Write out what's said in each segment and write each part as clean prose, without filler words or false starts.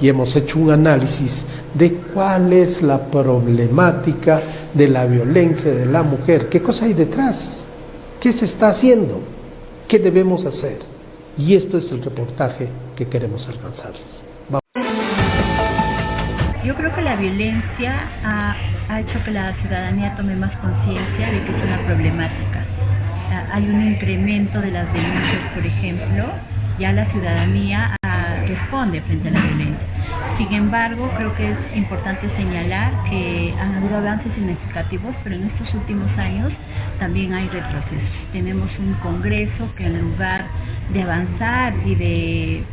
y hemos hecho un análisis de cuál es la problemática de la violencia de la mujer, qué cosa hay detrás, qué se está haciendo, qué debemos hacer. Y esto es el reportaje que queremos alcanzarles. Yo creo que la violencia ha hecho que la ciudadanía tome más conciencia de que es una problemática. Hay un incremento de las denuncias, por ejemplo, ya la ciudadanía responde frente a la violencia. Sin embargo, creo que es importante señalar que han habido avances significativos, pero en estos últimos años también hay retrocesos. Tenemos un Congreso que en lugar de avanzar y de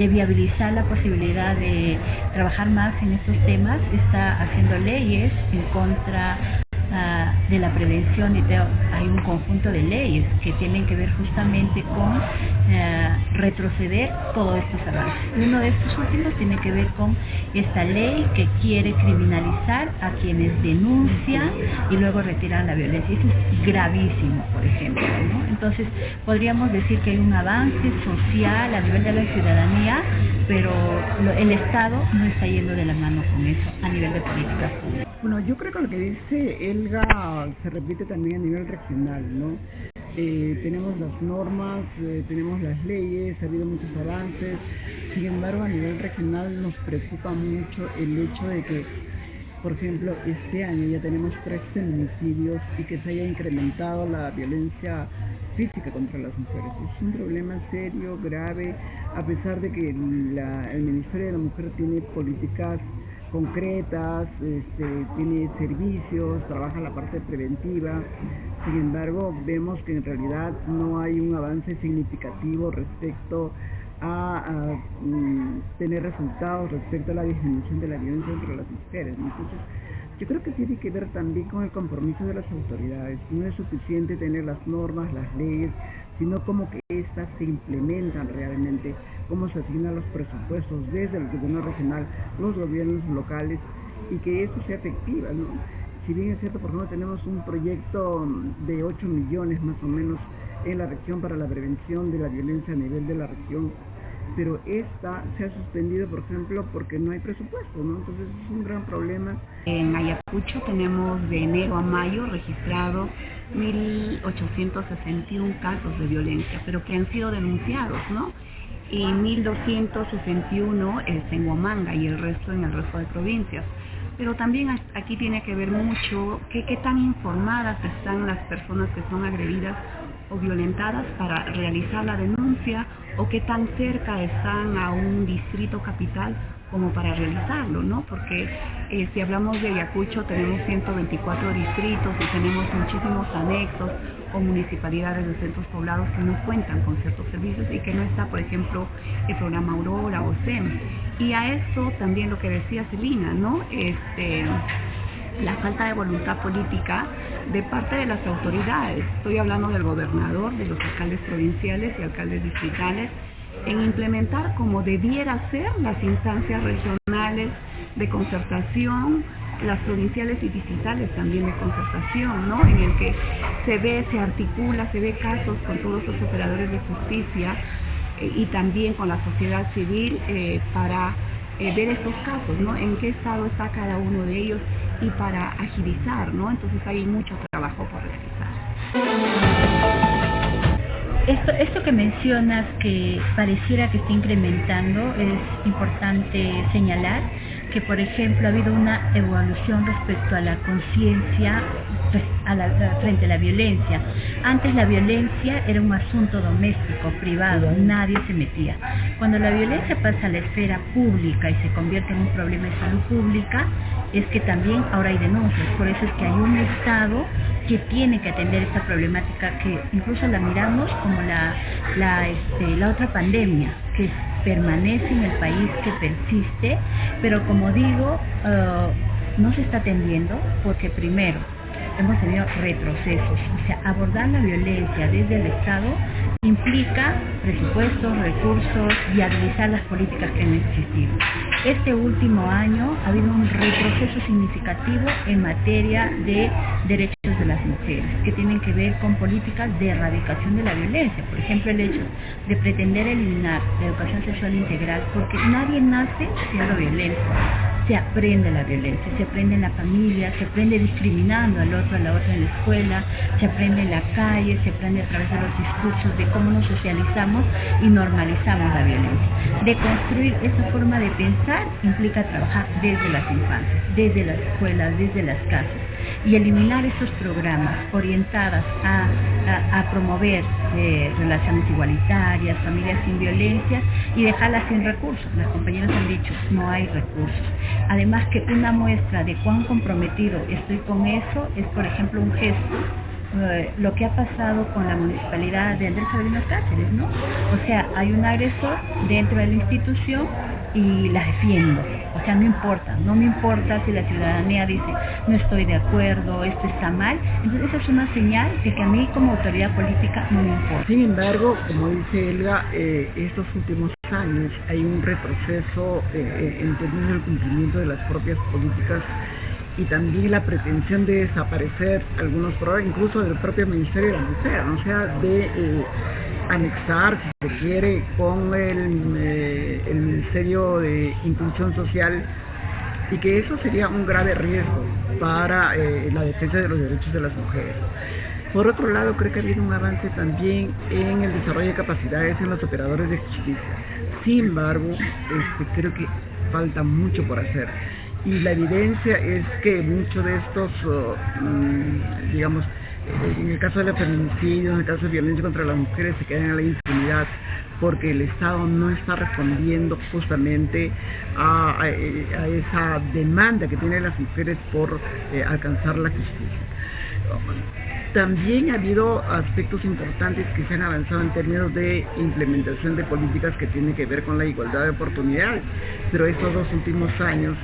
viabilizar la posibilidad de trabajar más en estos temas, está haciendo leyes en contra de la prevención, y hay un conjunto de leyes que tienen que ver justamente con retroceder todos estos avances. Uno de estos últimos tiene que ver con esta ley que quiere criminalizar a quienes denuncian y luego retiran la violencia. Eso es gravísimo, por ejemplo, ¿no? Entonces, podríamos decir que hay un avance social a nivel de la ciudadanía, pero el Estado no está yendo de la mano con eso a nivel de políticas públicas. Bueno, yo creo que lo que dice Elga se repite también a nivel regional, ¿no? Tenemos las normas, tenemos las leyes, ha habido muchos avances. Sin embargo, a nivel regional nos preocupa mucho el hecho de que, por ejemplo, este año ya tenemos 3 feminicidios y que se haya incrementado la violencia física contra las mujeres. Es un problema serio, grave, a pesar de que el Ministerio de la Mujer tiene políticas concretas, tiene servicios, trabaja la parte preventiva. Sin embargo, vemos que en realidad no hay un avance significativo respecto a tener resultados respecto a la disminución de la violencia entre las mujeres. Entonces, yo creo que tiene que ver también con el compromiso de las autoridades. No es suficiente tener las normas, las leyes, sino cómo que estas se implementan realmente, cómo se asignan los presupuestos desde el gobierno regional, los gobiernos locales, y que esto sea efectivo, ¿no? Si bien es cierto, por ejemplo, tenemos un proyecto de 8 millones más o menos en la región para la prevención de la violencia a nivel de la región, pero esta se ha suspendido, por ejemplo, porque no hay presupuesto, ¿no? Entonces es un gran problema. En Ayacucho tenemos de enero a mayo registrados 1.861 casos de violencia, pero que han sido denunciados, ¿no? Y 1.261 en Huamanga y el resto en el resto de provincias. Pero también aquí tiene que ver mucho qué tan informadas están las personas que son agredidas o violentadas para realizar la denuncia, o qué tan cerca están a un distrito capital como para realizarlo, ¿no? Porque si hablamos de Ayacucho tenemos 124 distritos y tenemos muchísimos anexos o municipalidades de centros poblados que no cuentan con ciertos servicios y que no está, por ejemplo, el programa Aurora o SEM. Y a eso también lo que decía Celina, ¿no? La falta de voluntad política de parte de las autoridades. Estoy hablando del gobernador, de los alcaldes provinciales y alcaldes distritales, en implementar como debiera ser las instancias regionales de concertación, las provinciales y distritales también de concertación, ¿no? En el que se articula, se ve casos con todos los operadores de justicia y también con la sociedad civil para ver estos casos, ¿no? En qué estado está cada uno de ellos y para agilizar, ¿no? Entonces hay mucho trabajo por realizar. Esto que mencionas, que pareciera que está incrementando, es importante señalar que, por ejemplo, ha habido una evolución respecto a la conciencia frente a la violencia. Antes la violencia era un asunto doméstico, privado, nadie se metía. Cuando la violencia pasa a la esfera pública y se convierte en un problema de salud pública, es que también ahora hay denuncias. Por eso es que hay un Estado que tiene que atender esta problemática, que incluso la miramos como la otra pandemia que permanece en el país, que persiste, pero como digo, no se está atendiendo porque primero hemos tenido retrocesos. O sea, abordar la violencia desde el Estado implica presupuestos, recursos, viabilizar las políticas que han existido. Este último año ha habido un retroceso significativo en materia de derechos de de las mujeres, que tienen que ver con políticas de erradicación de la violencia. Por ejemplo, el hecho de pretender eliminar la educación sexual integral, porque nadie nace siendo violento. Se aprende la violencia, se aprende en la familia, se aprende discriminando al otro, a la otra en la escuela, se aprende en la calle, se aprende a través de los discursos de cómo nos socializamos y normalizamos la violencia. De construir esa forma de pensar implica trabajar desde las infancias, desde las escuelas, desde las casas, y eliminar esos programas orientados a promover relaciones igualitarias, familias sin violencia, y dejarlas sin recursos. Las compañeras han dicho, no hay recursos. Además, que una muestra de cuán comprometido estoy con eso es, por ejemplo, un gesto, lo que ha pasado con la municipalidad de Andrés Sabino Cáceres, ¿no? O sea, hay un agresor dentro de la institución y la defiendo. O sea, no me importa si la ciudadanía dice, no estoy de acuerdo, esto está mal. Entonces, esa es una señal de que a mí como autoridad política no me importa. Sin embargo, como dice Elga, estos últimos años hay un retroceso en términos del cumplimiento de las propias políticas y también la pretensión de desaparecer algunos programas, incluso del propio Ministerio de la Mujer, o sea, de anexar, si se quiere, con el Ministerio de Inclusión Social, y que eso sería un grave riesgo para la defensa de los derechos de las mujeres. Por otro lado, creo que ha habido un avance también en el desarrollo de capacidades en los operadores de justicia. Sin embargo, creo que falta mucho por hacer. Y la evidencia es que muchos de estos, digamos, en el caso de los feminicidios, en el caso de violencia contra las mujeres, se quedan en la impunidad porque el Estado no está respondiendo justamente a esa demanda que tienen las mujeres por alcanzar la justicia. También ha habido aspectos importantes que se han avanzado en términos de implementación de políticas que tienen que ver con la igualdad de oportunidades, pero estos 2 últimos años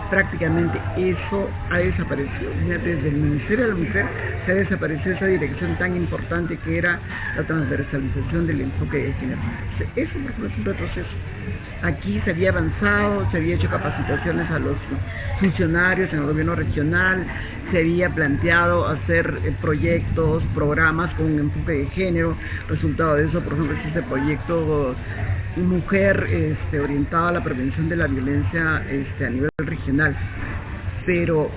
prácticamente eso ha desaparecido. Desde el Ministerio de la Mujer se ha desaparecido esa dirección tan importante que era la transversalización del enfoque de género. Eso es un retroceso. Aquí se había avanzado, se había hecho capacitaciones a los funcionarios en el gobierno regional, se había planteado hacer proyectos, programas con un enfoque de género. Resultado de eso, por ejemplo, es este proyecto Mujer orientado a la prevención de la violencia a nivel regional, pero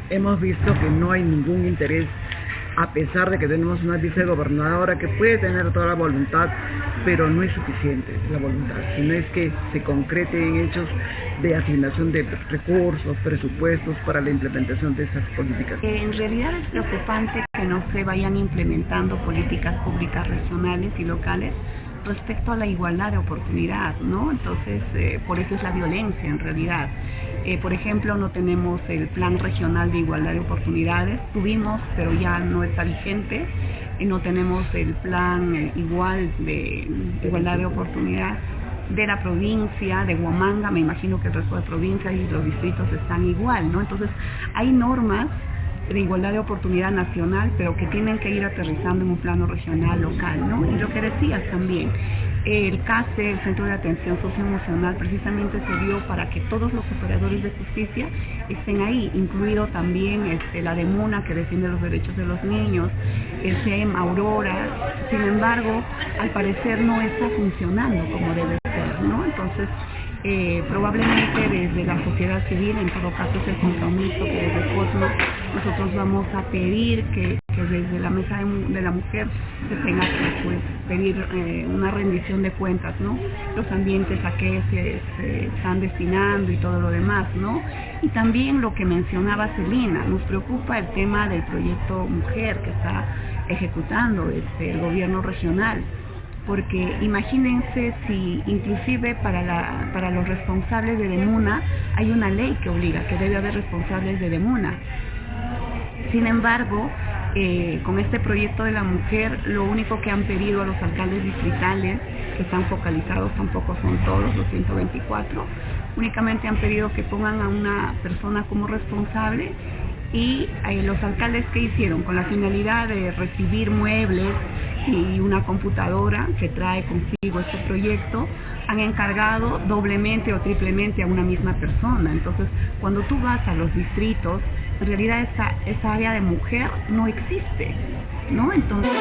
hemos visto que no hay ningún interés, a pesar de que tenemos una vicegobernadora que puede tener toda la voluntad, pero no es suficiente la voluntad, sino es que se concrete en hechos de asignación de recursos, presupuestos para la implementación de esas políticas. En realidad es preocupante que no se vayan implementando políticas públicas regionales y locales respecto a la igualdad de oportunidad, ¿no? Entonces, por eso es la violencia en realidad. Por ejemplo, no tenemos el Plan Regional de Igualdad de Oportunidades, tuvimos, pero ya no está vigente. No tenemos el Plan Igual de Igualdad de Oportunidad de la provincia de Huamanga. Me imagino que el resto de provincias y los distritos están igual, ¿no? Entonces, hay normas de igualdad de oportunidad nacional, pero que tienen que ir aterrizando en un plano regional, local, ¿no? Y lo que decías también, el CASE, el Centro de Atención Socioemocional, precisamente se dio para que todos los operadores de justicia estén ahí, incluido también la DEMUNA, que defiende los derechos de los niños, el CEM Aurora. Sin embargo, al parecer no está funcionando como debe ser, ¿no? Entonces, probablemente desde la sociedad civil, en todo caso es el compromiso que desde COSMA nosotros vamos a pedir que desde la mesa de la mujer se tenga que pedir una rendición de cuentas, ¿no? Los ambientes a que se están destinando y todo lo demás, ¿no? Y también lo que mencionaba Celina, nos preocupa el tema del proyecto Mujer que está ejecutando el gobierno regional. Porque imagínense si inclusive para los responsables de DEMUNA hay una ley que obliga, que debe haber responsables de DEMUNA. Sin embargo, con este proyecto de la mujer, lo único que han pedido a los alcaldes distritales, que están focalizados, tampoco son todos los 124, únicamente han pedido que pongan a una persona como responsable. Y los alcaldes, ¿qué hicieron? Con la finalidad de recibir muebles y una computadora que trae consigo este proyecto, han encargado doblemente o triplemente a una misma persona. Entonces, cuando tú vas a los distritos, en realidad esa área de mujer no existe, ¿no? Entonces,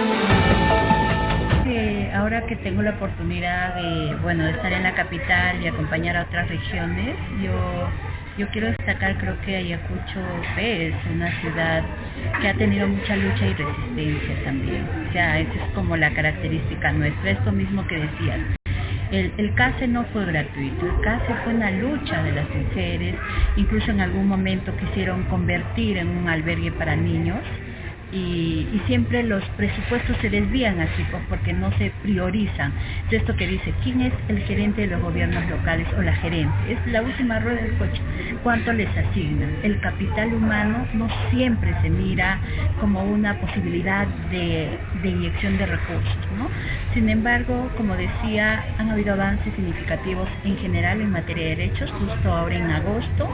ahora que tengo la oportunidad de estar en la capital y acompañar a otras regiones, yo quiero destacar, creo que Ayacucho es una ciudad que ha tenido mucha lucha y resistencia también. O sea, esa es como la característica nuestra, esto mismo que decías. El CASE no fue gratuito, el CASE fue una lucha de las mujeres, incluso en algún momento quisieron convertir en un albergue para niños. Y siempre los presupuestos se desvían así, pues, porque no se priorizan. De esto que dice, ¿quién es el gerente de los gobiernos locales o la gerente? Es la última rueda del coche. ¿Cuánto les asignan? El capital humano no siempre se mira como una posibilidad de inyección de recursos, ¿no? Sin embargo, como decía, han habido avances significativos en general en materia de derechos. Justo ahora en agosto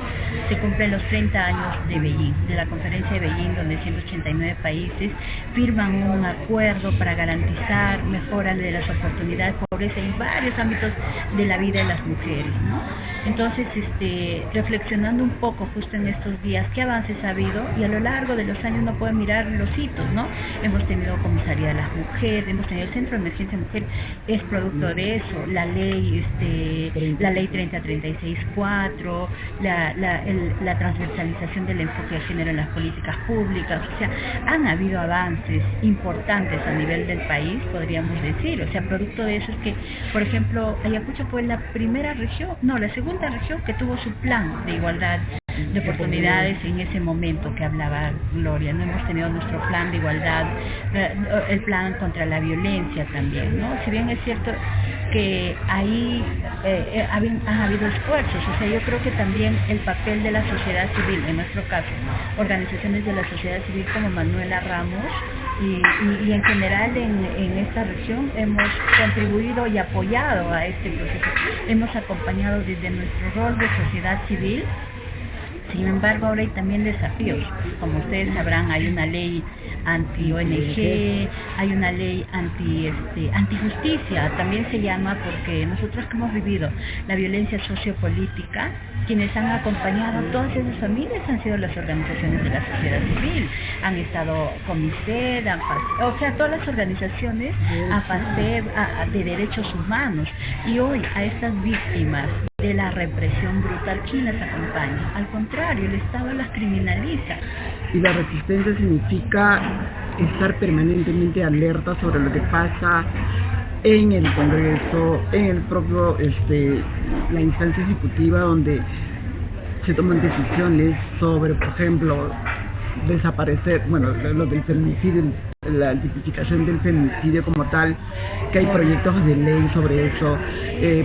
se cumplen los 30 años de Beijing, de la conferencia de Beijing, donde 189 países firman un acuerdo para garantizar mejora de las oportunidades, pobreza en varios ámbitos de la vida de las mujeres, ¿no? Entonces, reflexionando un poco justo en estos días, ¿qué avances ha habido? Y a lo largo de los años uno puede mirar los hitos, ¿no? Hemos tenido Comisaría de las Mujeres, hemos tenido el Centro de Emergencia Mujer, es producto de eso, la ley 3036-4, la transversalización del enfoque de género en las políticas públicas. O sea, han habido avances importantes a nivel del país, podríamos decir. O sea, producto de eso es que, por ejemplo, Ayacucho fue la segunda región que tuvo su plan de igualdad de oportunidades en ese momento que hablaba Gloria. No hemos tenido nuestro plan de igualdad, el plan contra la violencia también, ¿no? Si bien es cierto que ahí han habido esfuerzos, o sea, yo creo que también el papel de la sociedad civil, en nuestro caso, organizaciones de la sociedad civil como Manuela Ramos y en general en esta región hemos contribuido y apoyado a este proceso, hemos acompañado desde nuestro rol de sociedad civil. Sin embargo, ahora hay también desafíos. Como ustedes sabrán, hay una ley anti-ONG, hay una ley anti-justicia, también se llama, porque nosotros que hemos vivido la violencia sociopolítica, quienes han acompañado a todas esas familias han sido las organizaciones de la sociedad civil, han estado Comiser, o sea, todas las organizaciones de derechos humanos. Y hoy a estas víctimas de la represión brutal, ¿quién las acompaña? Al contrario, el Estado las criminaliza. Y la resistencia significa estar permanentemente alerta sobre lo que pasa en el Congreso, en el propio la instancia ejecutiva, donde se toman decisiones sobre, por ejemplo, desaparecer, lo del feminicidio, la tipificación del feminicidio como tal, que hay proyectos de ley sobre eso,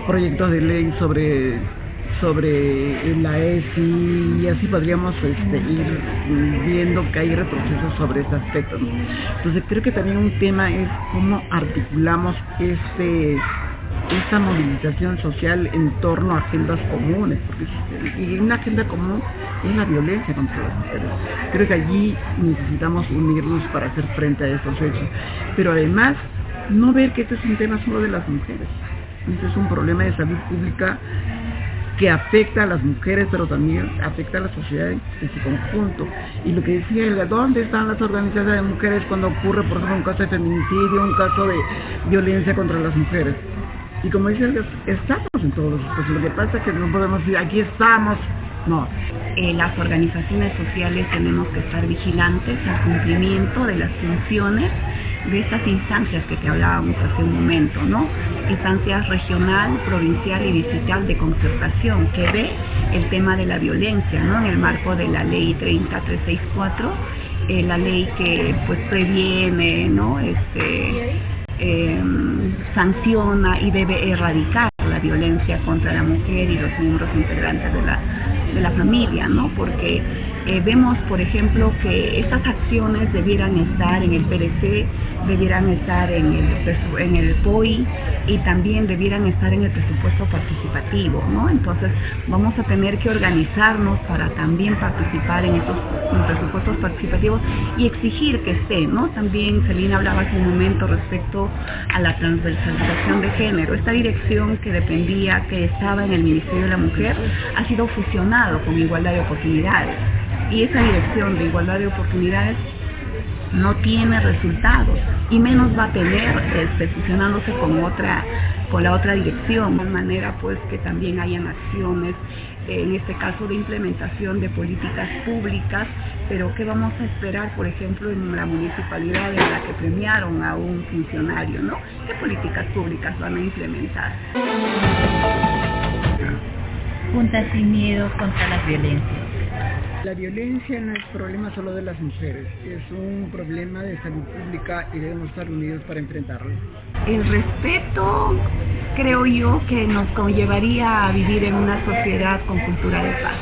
proyectos de ley sobre la ESI, y así podríamos ir viendo que hay retrocesos sobre ese aspecto, ¿no? Entonces creo que también un tema es cómo articulamos esta movilización social en torno a agendas comunes, y una agenda común es la violencia contra las mujeres. Creo que allí necesitamos unirnos para hacer frente a estos hechos, pero además no ver que este es un tema solo de las mujeres, este es un problema de salud pública que afecta a las mujeres, pero también afecta a la sociedad en su conjunto. Y lo que decía Elga, ¿dónde están las organizaciones de mujeres cuando ocurre, por ejemplo, un caso de feminicidio, un caso de violencia contra las mujeres? Y como dice Elga, estamos en todos los espacios. Lo que pasa es que no podemos decir, aquí estamos. No. Las organizaciones sociales tenemos que estar vigilantes al cumplimiento de las funciones de estas instancias que te hablábamos hace un momento, ¿no? Instancias regional, provincial y distrital de concertación, que ve el tema de la violencia, ¿no? En el marco de la ley 30364, la ley que pues previene, ¿no? Sanciona y debe erradicar la violencia contra la mujer y los miembros integrantes de la familia, ¿no? Porque vemos, por ejemplo, que estas acciones debieran estar en el PDC, debieran estar en el POI y también debieran estar en el presupuesto participativo, ¿no? Entonces vamos a tener que organizarnos para también participar en estos presupuestos participativos y exigir que esté, ¿no? También Celina hablaba hace un momento respecto a la transversalización de género. Esta dirección que estaba en el Ministerio de la Mujer, ha sido fusionado con Igualdad de Oportunidades. y esa dirección de igualdad de oportunidades no tiene resultados y menos va a tener fusionándose con la otra dirección, de manera pues que también hayan acciones, en este caso de implementación de políticas públicas. Pero ¿qué vamos a esperar, por ejemplo, en la municipalidad en la que premiaron a un funcionario, ¿no? ¿Qué políticas públicas van a implementar? Juntas Sin Miedo contra las Violencias. La violencia no es problema solo de las mujeres, es un problema de salud pública y debemos estar unidos para enfrentarlo. El respeto, creo yo, que nos conllevaría a vivir en una sociedad con cultura de paz.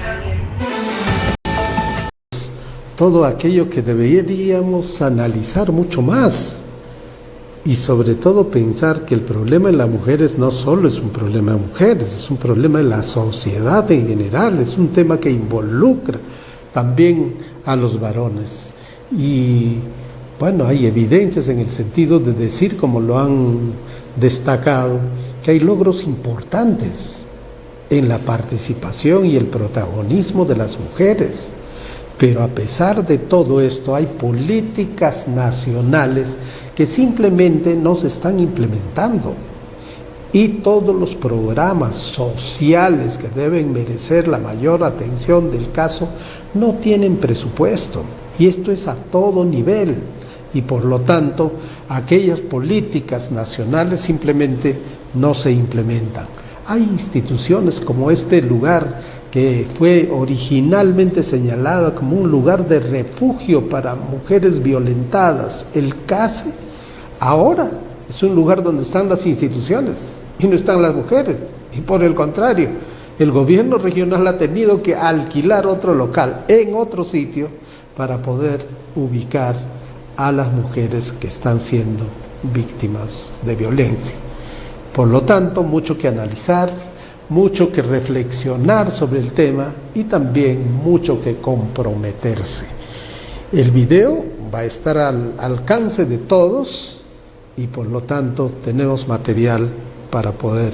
Todo aquello que deberíamos analizar mucho más y sobre todo pensar que el problema de las mujeres no solo es un problema de mujeres, es un problema de la sociedad en general, es un tema que involucra también a los varones. Y bueno, hay evidencias en el sentido de decir, como lo han destacado, que hay logros importantes en la participación y el protagonismo de las mujeres. Pero a pesar de todo esto, hay políticas nacionales que simplemente no se están implementando. Y todos los programas sociales que deben merecer la mayor atención del caso no tienen presupuesto. Y esto es a todo nivel. Y por lo tanto, aquellas políticas nacionales simplemente no se implementan. Hay instituciones como este lugar que fue originalmente señalada como un lugar de refugio para mujeres violentadas, el CASE, ahora es un lugar donde están las instituciones y no están las mujeres. Y por el contrario, el gobierno regional ha tenido que alquilar otro local en otro sitio para poder ubicar a las mujeres que están siendo víctimas de violencia. Por lo tanto, mucho que analizar, mucho que reflexionar sobre el tema y también mucho que comprometerse. El video va a estar al alcance de todos y por lo tanto tenemos material para poder